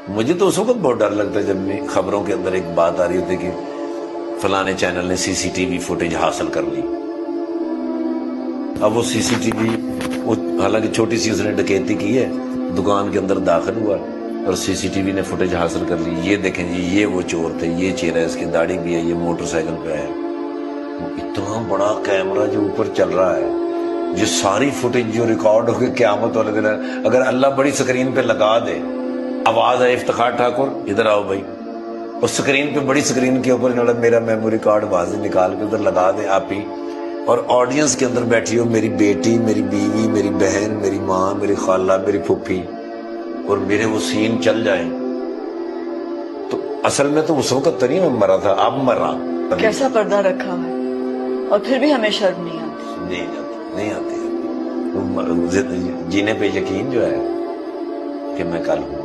مجھے تو اس وقت بہت ڈر لگتا ہے جب بھی خبروں کے اندر ایک بات آ رہی ہوتی کہ فلانے چینل نے سی سی ٹی وی فوٹیج حاصل کر لی. اب وہ سی سی ٹی وی حالانکہ چھوٹی سی اس نے ڈکیتی کی ہے، دکان کے اندر داخل ہوا اور سی سی ٹی وی نے فوٹیج حاصل کر لی. یہ دیکھیں جی، یہ وہ چور تھے، یہ چہرہ ہے، اس کی داڑھی بھی ہے، یہ موٹر سائیکل پہ ہے. اتنا بڑا کیمرہ جو اوپر چل رہا ہے، یہ ساری فوٹیج جو ریکارڈ ہو کے قیامت والے دن اگر اللہ بڑی سکرین پہ لگا دے، آواز ہے افتخار ٹھاکر ادھر آؤ بھائی، اس سکرین پہ بڑی سکرین کے اوپر میرا میموری کارڈ واضح نکال کے ادھر لگا دے آپ ہی، اور آڈینس کے اندر بیٹھی ہو میری بیٹی، میری بیوی، میری بہن، میری ماں، میری خالہ، میری پھوپھی، اور میرے وہ سین چل جائیں، تو اصل میں تو اس وقت تو نہیں میں مرا تھا، اب مر رہا. کیسا پردہ رکھا ہے اور پھر بھی ہمیں شرم نہیں آتی. نہیں آتی. جینے پہ یقین جو ہے کہ میں کل ہوں.